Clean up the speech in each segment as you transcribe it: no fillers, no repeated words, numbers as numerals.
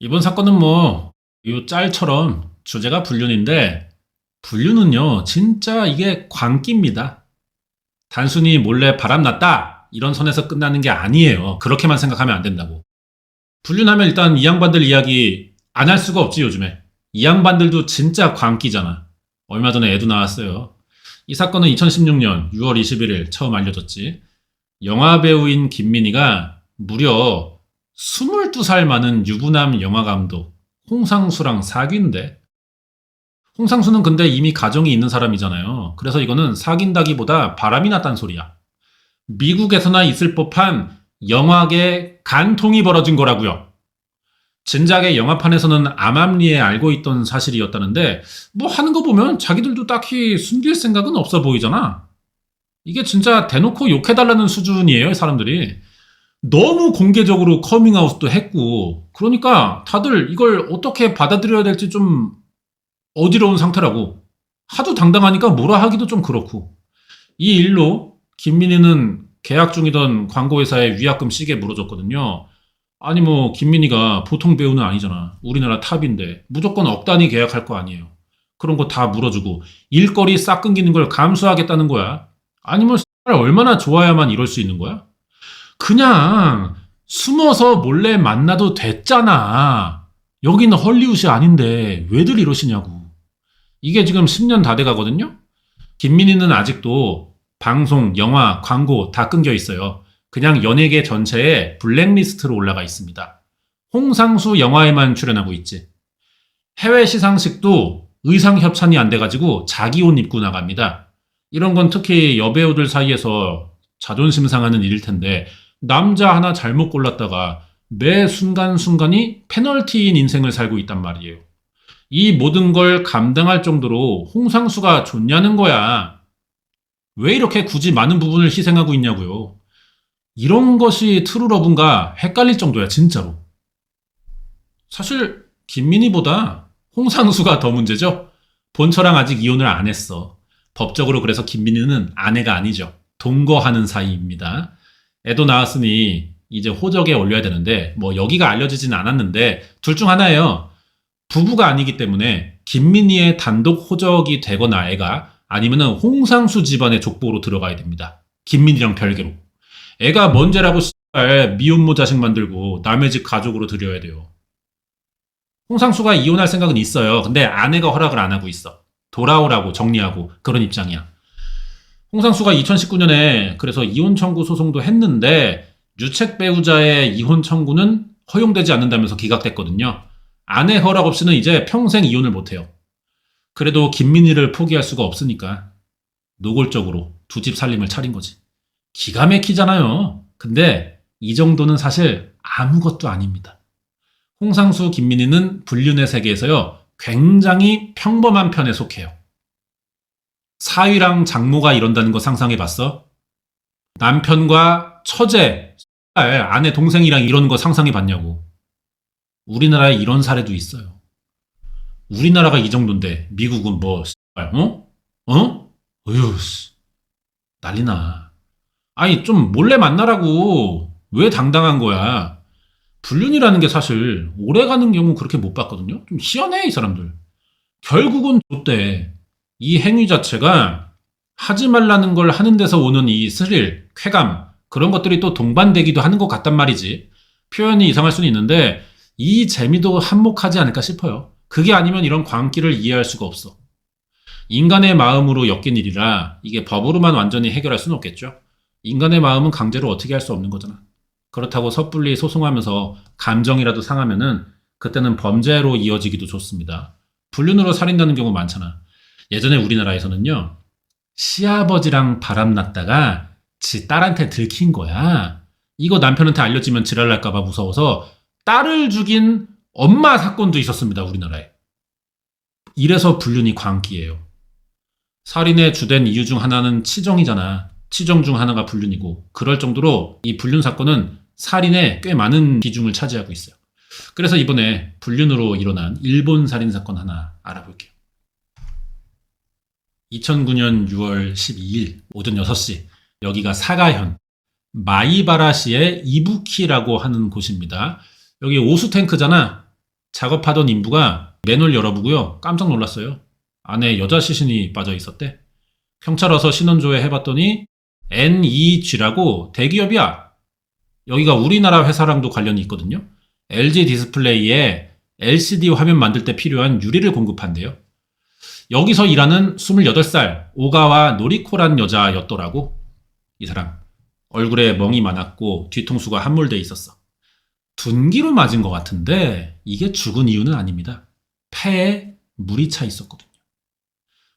이번 사건은 요 짤처럼 주제가 불륜인데, 불륜은요, 진짜 이게 광기입니다. 단순히 몰래 바람났다, 이런 선에서 끝나는 게 아니에요. 그렇게만 생각하면 안 된다고. 불륜하면 일단 이 양반들 이야기 안 할 수가 없지, 요즘에. 이 양반들도 진짜 광기잖아. 얼마 전에 애도 나왔어요. 이 사건은 2016년 6월 21일 처음 알려졌지. 영화배우인 김민희가 무려 22살 많은 유부남 영화감독 홍상수랑 사귄대. 홍상수는 근데 이미 가정이 있는 사람이잖아요. 그래서 이거는 사귄다기보다 바람이 났단 소리야. 미국에서나 있을 법한 영화계 간통이 벌어진 거라고요. 진작에 영화판에서는 암암리에 알고 있던 사실이었다는데 하는 거 보면 자기들도 딱히 숨길 생각은 없어 보이잖아. 이게 진짜 대놓고 욕해달라는 수준이에요, 사람들이. 너무 공개적으로 커밍아웃도 했고, 그러니까 다들 이걸 어떻게 받아들여야 될지 좀 어지러운 상태라고. 하도 당당하니까 뭐라 하기도 좀 그렇고. 이 일로 김민희는 계약 중이던 광고회사에 위약금 시게 물어줬거든요. 아니 김민희가 보통 배우는 아니잖아. 우리나라 탑인데 무조건 억 단위 계약할 거 아니에요. 그런 거 다 물어주고 일거리 싹 끊기는 걸 감수하겠다는 거야. 아니면 얼마나 좋아야만 이럴 수 있는 거야? 그냥 숨어서 몰래 만나도 됐잖아. 여기는 헐리우드이 아닌데 왜들 이러시냐고. 이게 지금 10년 다 돼가거든요. 김민희는 아직도 방송, 영화, 광고 다 끊겨 있어요. 그냥 연예계 전체에 블랙리스트로 올라가 있습니다. 홍상수 영화에만 출연하고 있지. 해외 시상식도 의상 협찬이 안 돼가지고 자기 옷 입고 나갑니다. 이런 건 특히 여배우들 사이에서 자존심 상하는 일일 텐데 남자 하나 잘못 골랐다가 매 순간순간이 페널티인 인생을 살고 있단 말이에요. 이 모든 걸 감당할 정도로 홍상수가 좋냐는 거야. 왜 이렇게 굳이 많은 부분을 희생하고 있냐고요. 이런 것이 트루러브인가 헷갈릴 정도야, 진짜로. 사실 김민희보다 홍상수가 더 문제죠. 본처랑 아직 이혼을 안 했어. 법적으로 그래서 김민희는 아내가 아니죠. 동거하는 사이입니다. 애도 낳았으니 이제 호적에 올려야 되는데 여기가 알려지진 않았는데 둘 중 하나예요. 부부가 아니기 때문에 김민희의 단독 호적이 되거나 애가 아니면은 홍상수 집안의 족보로 들어가야 됩니다. 김민희랑 별개로. 애가 뭔 죄라고 미혼모 자식 만들고 남의 집 가족으로 들여야 돼요. 홍상수가 이혼할 생각은 있어요. 근데 아내가 허락을 안 하고 있어. 돌아오라고 정리하고 그런 입장이야. 홍상수가 2019년에 그래서 이혼 청구 소송도 했는데 유책 배우자의 이혼 청구는 허용되지 않는다면서 기각됐거든요. 아내 허락 없이는 이제 평생 이혼을 못해요. 그래도 김민희를 포기할 수가 없으니까 노골적으로 두 집 살림을 차린 거지. 기가 막히잖아요. 근데 이 정도는 사실 아무것도 아닙니다. 홍상수, 김민희는 불륜의 세계에서요, 굉장히 평범한 편에 속해요. 사위랑 장모가 이런다는 거 상상해봤어? 남편과 처제, 아내 동생이랑 이러는 거 상상해봤냐고. 우리나라에 이런 사례도 있어요. 우리나라가 이 정도인데 미국은 어휴, 난리나. 아니 좀 몰래 만나라고. 왜 당당한 거야? 불륜이라는 게 사실 오래가는 경우 그렇게 못 봤거든요. 좀 희한해 이 사람들. 결국은 좆대. 이 행위 자체가 하지 말라는 걸 하는 데서 오는 이 스릴, 쾌감 그런 것들이 또 동반되기도 하는 것 같단 말이지. 표현이 이상할 수는 있는데 이 재미도 한몫하지 않을까 싶어요. 그게 아니면 이런 광기를 이해할 수가 없어. 인간의 마음으로 엮인 일이라 이게 법으로만 완전히 해결할 수는 없겠죠. 인간의 마음은 강제로 어떻게 할 수 없는 거잖아. 그렇다고 섣불리 소송하면서 감정이라도 상하면은 그때는 범죄로 이어지기도 좋습니다. 불륜으로 살인다는 경우 많잖아. 예전에 우리나라에서는요. 시아버지랑 바람났다가 지 딸한테 들킨 거야. 이거 남편한테 알려지면 지랄날까봐 무서워서 딸을 죽인 엄마 사건도 있었습니다. 우리나라에. 이래서 불륜이 광기예요. 살인의 주된 이유 중 하나는 치정이잖아. 치정 중 하나가 불륜이고 그럴 정도로 이 불륜 사건은 살인에 꽤 많은 비중을 차지하고 있어요. 그래서 이번에 불륜으로 일어난 일본 살인 사건 하나 알아볼게요. 2009년 6월 12일 오전 6시 여기가 사가현 마이바라시의 이부키라고 하는 곳입니다. 여기 오수탱크잖아. 작업하던 인부가 맨홀 열어보고요. 깜짝 놀랐어요. 안에 여자 시신이 빠져 있었대. 경찰 와서 신원조회 해봤더니 NEG라고 대기업이야. 여기가 우리나라 회사랑도 관련이 있거든요. LG 디스플레이에 LCD 화면 만들 때 필요한 유리를 공급한대요. 여기서 일하는 28살 오가와 노리코란 여자였더라고. 이 사람 얼굴에 멍이 많았고 뒤통수가 함몰돼 있었어. 둔기로 맞은 것 같은데 이게 죽은 이유는 아닙니다. 폐에 물이 차 있었거든요.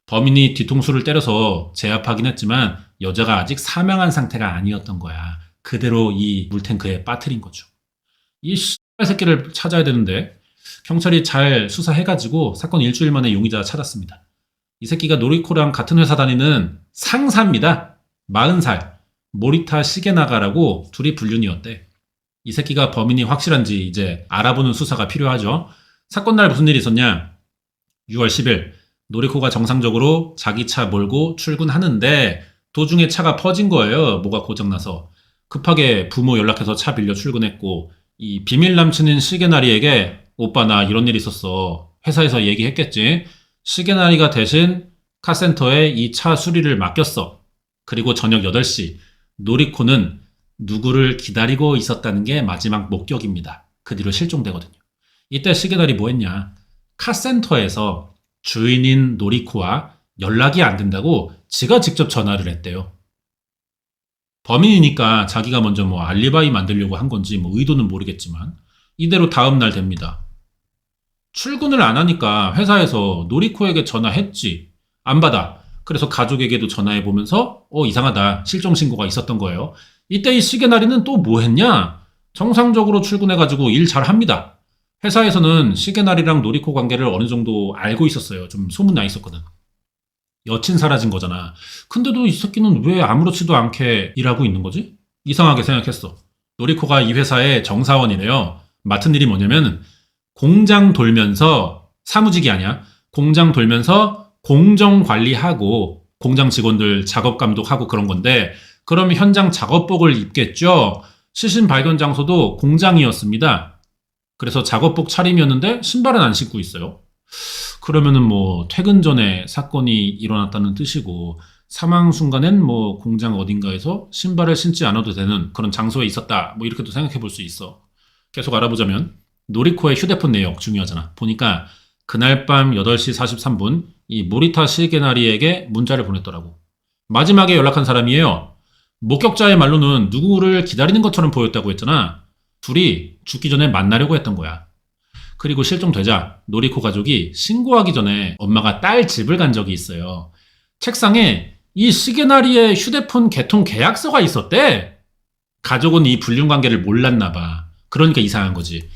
범인이 뒤통수를 때려서 제압하긴 했지만 여자가 아직 사망한 상태가 아니었던 거야. 그대로 이 물탱크에 빠뜨린 거죠. 이 씨발 새끼를 찾아야 되는데 경찰이 잘 수사해가지고 사건 일주일 만에 용의자 찾았습니다. 이 새끼가 노리코랑 같은 회사 다니는 상사입니다. 40살 모리타 시게나가라고 둘이 불륜이었대. 이 새끼가 범인이 확실한지 이제 알아보는 수사가 필요하죠. 사건 날 무슨 일이 있었냐? 6월 10일 노리코가 정상적으로 자기 차 몰고 출근하는데 도중에 차가 퍼진 거예요. 뭐가 고장나서. 급하게 부모 연락해서 차 빌려 출근했고 이 비밀 남친인 시게나리에게 오빠 나 이런 일 있었어. 회사에서 얘기했겠지. 시게나리가 대신 카센터에 이 차 수리를 맡겼어. 그리고 저녁 8시 노리코는 누구를 기다리고 있었다는 게 마지막 목격입니다. 그 뒤로 실종되거든요. 이때 시게나리 뭐 했냐. 카센터에서 주인인 노리코와 연락이 안 된다고 지가 직접 전화를 했대요. 범인이니까 자기가 먼저 뭐 알리바이 만들려고 한 건지 뭐 의도는 모르겠지만 이대로 다음 날 됩니다. 출근을 안 하니까 회사에서 노리코에게 전화했지. 안 받아. 그래서 가족에게도 전화해보면서 이상하다. 실종신고가 있었던 거예요. 이때 이 시게나리는 또 뭐 했냐? 정상적으로 출근해가지고 일 잘합니다. 회사에서는 시게나리랑 노리코 관계를 어느 정도 알고 있었어요. 좀 소문나 있었거든. 여친 사라진 거잖아. 근데도 이 새끼는 왜 아무렇지도 않게 일하고 있는 거지? 이상하게 생각했어. 노리코가 이 회사의 정사원이래요. 맡은 일이 뭐냐면 공장 돌면서 사무직이 아니야. 공장 돌면서 공정 관리하고 공장 직원들 작업 감독하고 그런 건데 그럼 현장 작업복을 입겠죠. 시신 발견 장소도 공장이었습니다. 그래서 작업복 차림이었는데 신발은 안 신고 있어요. 그러면은 뭐 퇴근 전에 사건이 일어났다는 뜻이고 사망 순간엔 뭐 공장 어딘가에서 신발을 신지 않아도 되는 그런 장소에 있었다. 뭐 이렇게도 생각해 볼 수 있어. 계속 알아보자면 노리코의 휴대폰 내역 중요하잖아. 보니까 그날 밤 8시 43분 이 모리타 시게나리에게 문자를 보냈더라고. 마지막에 연락한 사람이에요. 목격자의 말로는 누구를 기다리는 것처럼 보였다고 했잖아. 둘이 죽기 전에 만나려고 했던 거야. 그리고 실종되자 노리코 가족이 신고하기 전에 엄마가 딸 집을 간 적이 있어요. 책상에 이 시게나리의 휴대폰 개통 계약서가 있었대. 가족은 이 불륜 관계를 몰랐나 봐. 그러니까 이상한 거지.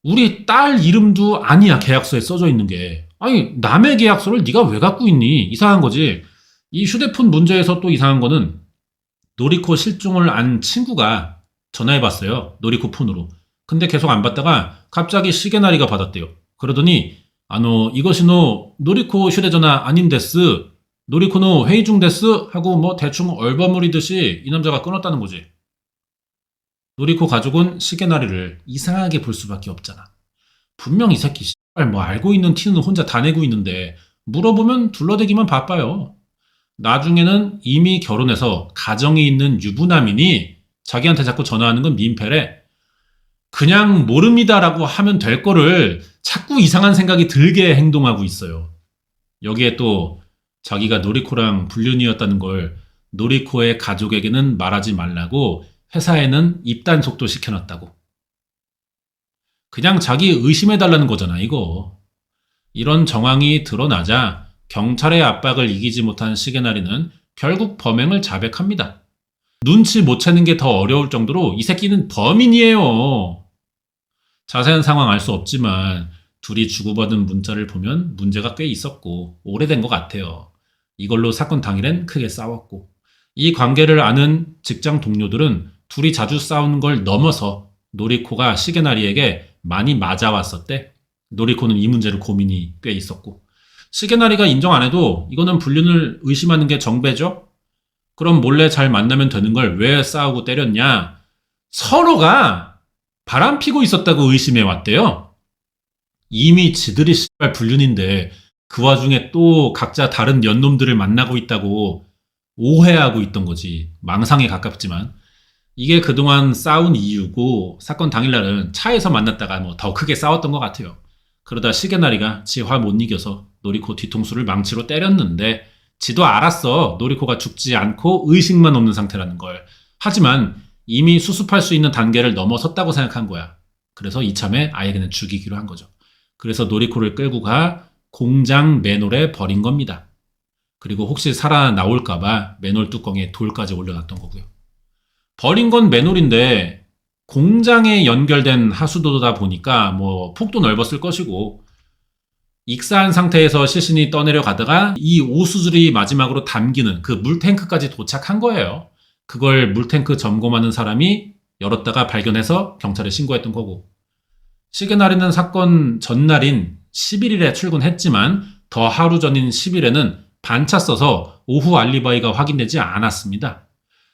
우리 딸 이름도 아니야 계약서에 써져 있는 게. 아니 남의 계약서를 네가 왜 갖고 있니? 이상한 거지. 이 휴대폰 문제에서 또 이상한 거는 노리코 실종을 안 친구가 전화해봤어요. 노리코 폰으로. 근데 계속 안 받다가 갑자기 시게나리가 받았대요. 그러더니 이것이노 노리코 휴대전화 아닌데스. 노리코노 회의 중 데스 하고 뭐 대충 얼버무리듯이 이 남자가 끊었다는 거지. 노리코 가족은 시게나리를 이상하게 볼 수밖에 없잖아. 분명 이 새끼 씨발 뭐 알고 있는 티는 혼자 다 내고 있는데 물어보면 둘러대기만 바빠요. 나중에는 이미 결혼해서 가정이 있는 유부남이니 자기한테 자꾸 전화하는 건 민폐래. 그냥 모릅니다라고 하면 될 거를 자꾸 이상한 생각이 들게 행동하고 있어요. 여기에 또 자기가 노리코랑 불륜이었다는 걸 노리코의 가족에게는 말하지 말라고 회사에는 입단속도 시켜놨다고. 그냥 자기 의심해달라는 거잖아 이거. 이런 정황이 드러나자 경찰의 압박을 이기지 못한 시게나리는 결국 범행을 자백합니다. 눈치 못 채는 게 더 어려울 정도로 이 새끼는 범인이에요. 자세한 상황 알 수 없지만 둘이 주고받은 문자를 보면 문제가 꽤 있었고 오래된 것 같아요. 이걸로 사건 당일엔 크게 싸웠고 이 관계를 아는 직장 동료들은 둘이 자주 싸우는 걸 넘어서 노리코가 시게나리에게 많이 맞아왔었대. 노리코는 이 문제로 고민이 꽤 있었고 시게나리가 인정 안 해도 이거는 불륜을 의심하는 게 정배죠? 그럼 몰래 잘 만나면 되는 걸 왜 싸우고 때렸냐? 서로가 바람 피고 있었다고 의심해 왔대요. 이미 지들이 씨발 불륜인데 그 와중에 또 각자 다른 연놈들을 만나고 있다고 오해하고 있던 거지. 망상에 가깝지만. 이게 그동안 싸운 이유고 사건 당일날은 차에서 만났다가 뭐 더 크게 싸웠던 것 같아요. 그러다 시계나리가 지 화 못 이겨서 노리코 뒤통수를 망치로 때렸는데 지도 알았어. 노리코가 죽지 않고 의식만 없는 상태라는 걸. 하지만 이미 수습할 수 있는 단계를 넘어섰다고 생각한 거야. 그래서 이참에 아예 그냥 죽이기로 한 거죠. 그래서 노리코를 끌고 가 공장 맨홀에 버린 겁니다. 그리고 혹시 살아나올까봐 맨홀 뚜껑에 돌까지 올려놨던 거고요. 버린 건 맨홀인데 공장에 연결된 하수도다 보니까 뭐 폭도 넓었을 것이고 익사한 상태에서 시신이 떠내려 가다가 이 오수들이 마지막으로 담기는 그 물탱크까지 도착한 거예요. 그걸 물탱크 점검하는 사람이 열었다가 발견해서 경찰에 신고했던 거고. 시계나리는 사건 전날인 11일에 출근했지만 더 하루 전인 10일에는 반차 써서 오후 알리바이가 확인되지 않았습니다.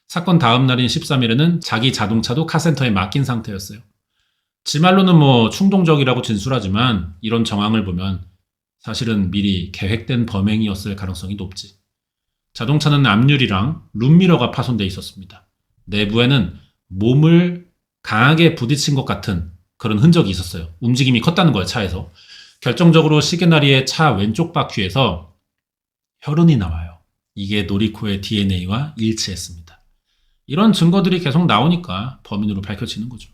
사건 다음 날인 13일에는 자기 자동차도 카센터에 맡긴 상태였어요. 지 말로는 뭐 충동적이라고 진술하지만 이런 정황을 보면 사실은 미리 계획된 범행이었을 가능성이 높지. 자동차는 앞유리랑 룸미러가 파손돼 있었습니다. 내부에는 몸을 강하게 부딪힌 것 같은 그런 흔적이 있었어요. 움직임이 컸다는 거예요, 차에서. 결정적으로 시계나리의 차 왼쪽 바퀴에서 혈흔이 나와요. 이게 노리코의 DNA와 일치했습니다. 이런 증거들이 계속 나오니까 범인으로 밝혀지는 거죠.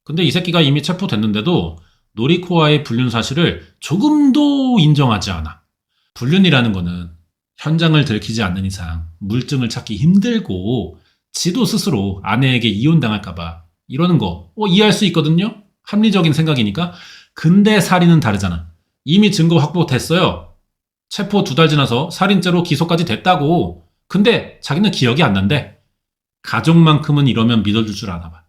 근데 이 새끼가 이미 체포됐는데도 노리코와의 불륜 사실을 조금도 인정하지 않아. 불륜이라는 거는 현장을 들키지 않는 이상 물증을 찾기 힘들고 지도 스스로 아내에게 이혼당할까봐 이러는 거 이해할 수 있거든요? 합리적인 생각이니까. 근데 살인은 다르잖아. 이미 증거 확보됐어요. 체포 2달 지나서 살인죄로 기소까지 됐다고. 근데 자기는 기억이 안 난대. 가족만큼은 이러면 믿어줄 줄 아나 봐.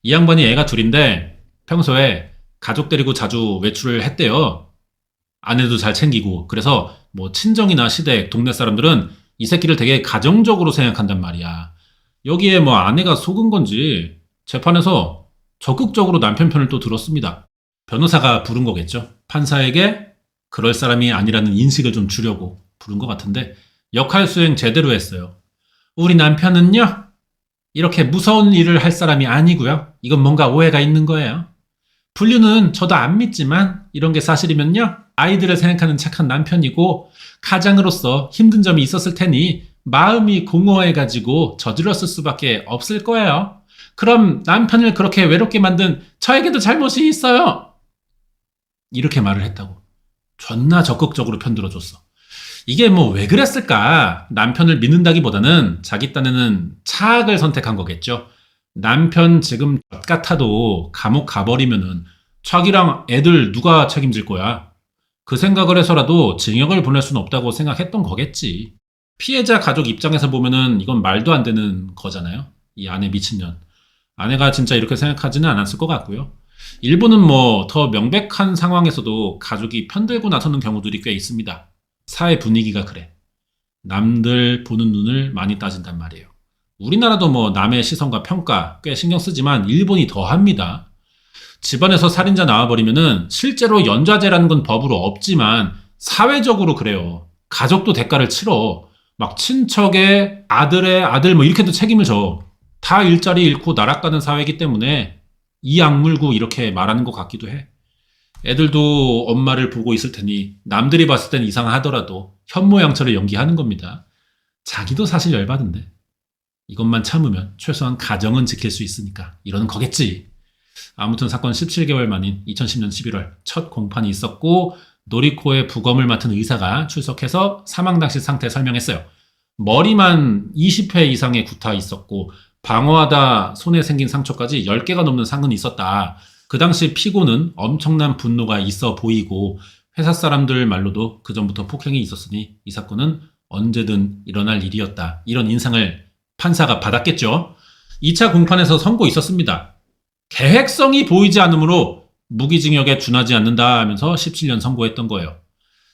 이 양반이 애가 둘인데 평소에 가족 데리고 자주 외출을 했대요. 아내도 잘 챙기고. 그래서 뭐 친정이나 시댁, 동네 사람들은 이 새끼를 되게 가정적으로 생각한단 말이야. 여기에 뭐 아내가 속은 건지 재판에서 적극적으로 남편 편을 또 들었습니다. 변호사가 부른 거겠죠. 판사에게 그럴 사람이 아니라는 인식을 좀 주려고 부른 것 같은데 역할 수행 제대로 했어요. 우리 남편은요, 이렇게 무서운 일을 할 사람이 아니고요. 이건 뭔가 오해가 있는 거예요. 불륜은 저도 안 믿지만 이런 게 사실이면요, 아이들을 생각하는 착한 남편이고 가장으로서 힘든 점이 있었을 테니 마음이 공허해가지고 저질렀을 수밖에 없을 거예요. 그럼 남편을 그렇게 외롭게 만든 저에게도 잘못이 있어요. 이렇게 말을 했다고. 존나 적극적으로 편들어줬어. 이게 뭐 왜 그랬을까? 남편을 믿는다기보다는 자기 딴에는 차악을 선택한 거겠죠. 남편 지금 젖 같아도 감옥 가버리면은 자기랑 애들 누가 책임질 거야? 그 생각을 해서라도 징역을 보낼 수는 없다고 생각했던 거겠지. 피해자 가족 입장에서 보면은 이건 말도 안 되는 거잖아요. 이 아내 미친년. 아내가 진짜 이렇게 생각하지는 않았을 것 같고요. 일부는 뭐 더 명백한 상황에서도 가족이 편들고 나서는 경우들이 꽤 있습니다. 사회 분위기가 그래. 남들 보는 눈을 많이 따진단 말이에요. 우리나라도 뭐 남의 시선과 평가 꽤 신경 쓰지만 일본이 더 합니다. 집안에서 살인자 나와버리면은 실제로 연좌제라는 건 법으로 없지만 사회적으로 그래요. 가족도 대가를 치러. 막 친척의 아들의 아들 뭐 이렇게도 책임을 져. 다 일자리 잃고 나락가는 사회이기 때문에 이 악물고 이렇게 말하는 것 같기도 해. 애들도 엄마를 보고 있을 테니 남들이 봤을 땐 이상하더라도 현모양처를 연기하는 겁니다. 자기도 사실 열받은데 이것만 참으면 최소한 가정은 지킬 수 있으니까 이러는 거겠지. 아무튼 사건 17개월 만인 2010년 11월 첫 공판이 있었고 노리코의 부검을 맡은 의사가 출석해서 사망 당시 상태 설명했어요. 머리만 20회 이상의 구타 있었고 방어하다 손에 생긴 상처까지 10개가 넘는 상흔이 있었다. 그 당시 피고는 엄청난 분노가 있어 보이고 회사 사람들 말로도 그전부터 폭행이 있었으니 이 사건은 언제든 일어날 일이었다. 이런 인상을 판사가 받았겠죠. 2차 공판에서 선고 있었습니다. 계획성이 보이지 않으므로 무기징역에 준하지 않는다 하면서 17년 선고했던 거예요.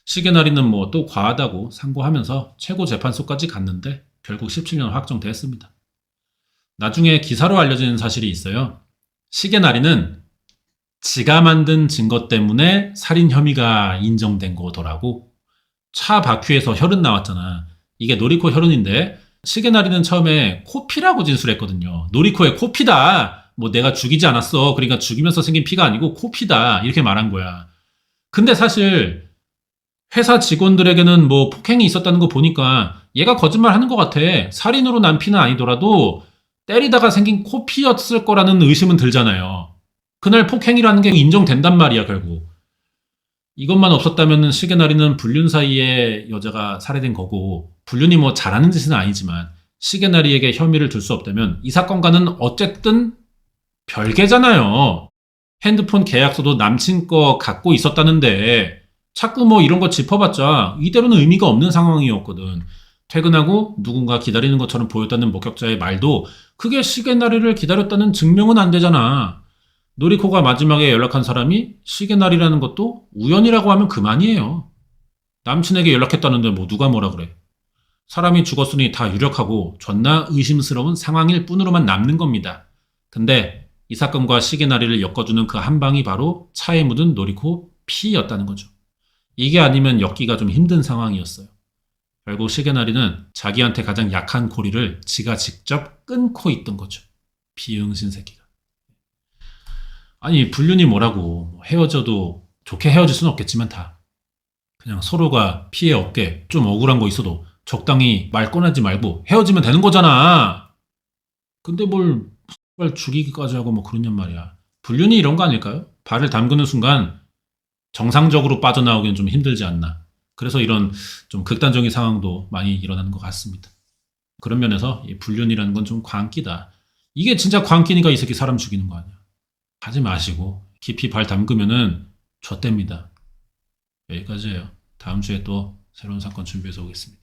시계나리는 뭐 또 과하다고 상고하면서 최고재판소까지 갔는데 결국 17년 확정됐습니다. 나중에 기사로 알려진 사실이 있어요. 시계나리는 지가 만든 증거 때문에 살인 혐의가 인정된 거더라고. 차 바퀴에서 혈흔 나왔잖아. 이게 노리코 혈흔인데 시계나리는 처음에 코피라고 진술했거든요. 노리코의 코피다. 뭐 내가 죽이지 않았어. 그러니까 죽이면서 생긴 피가 아니고 코피다. 이렇게 말한 거야. 근데 사실 회사 직원들에게는 뭐 폭행이 있었다는 거 보니까 얘가 거짓말 하는 것 같아. 살인으로 난 피는 아니더라도 때리다가 생긴 코피였을 거라는 의심은 들잖아요. 그날 폭행이라는 게 인정된단 말이야, 결국. 이것만 없었다면 시계나리는 불륜 사이에 여자가 살해된 거고, 불륜이 뭐 잘하는 짓은 아니지만 시계나리에게 혐의를 둘 수 없다면 이 사건과는 어쨌든 별개잖아요. 핸드폰 계약서도 남친 거 갖고 있었다는데 자꾸 뭐 이런 거 짚어봤자 이대로는 의미가 없는 상황이었거든. 퇴근하고 누군가 기다리는 것처럼 보였다는 목격자의 말도 그게 시계나리를 기다렸다는 증명은 안 되잖아. 노리코가 마지막에 연락한 사람이 시계나리라는 것도 우연이라고 하면 그만이에요. 남친에게 연락했다는데 뭐 누가 뭐라 그래. 사람이 죽었으니 다 유력하고 존나 의심스러운 상황일 뿐으로만 남는 겁니다. 근데 이 사건과 시계나리를 엮어주는 그 한 방이 바로 차에 묻은 노리코 피였다는 거죠. 이게 아니면 엮기가 좀 힘든 상황이었어요. 결국 시계나리는 자기한테 가장 약한 고리를 지가 직접 끊고 있던 거죠. 비응신 새끼가. 아니 불륜이 뭐라고 헤어져도 좋게 헤어질 수는 없겠지만 다 그냥 서로가 피해 없게 좀 억울한 거 있어도 적당히 말 꺼내지 말고 헤어지면 되는 거잖아. 근데 뭘 죽이기까지 하고 뭐 그러냔 말이야. 불륜이 이런 거 아닐까요? 발을 담그는 순간 정상적으로 빠져나오기는 좀 힘들지 않나. 그래서 이런 좀 극단적인 상황도 많이 일어나는 것 같습니다. 그런 면에서 이 불륜이라는 건 좀 광기다. 이게 진짜 광기니까 이 새끼 사람 죽이는 거 아니야. 하지 마시고 깊이 발 담그면은 좆됩니다. 여기까지예요. 다음 주에 또 새로운 사건 준비해서 오겠습니다.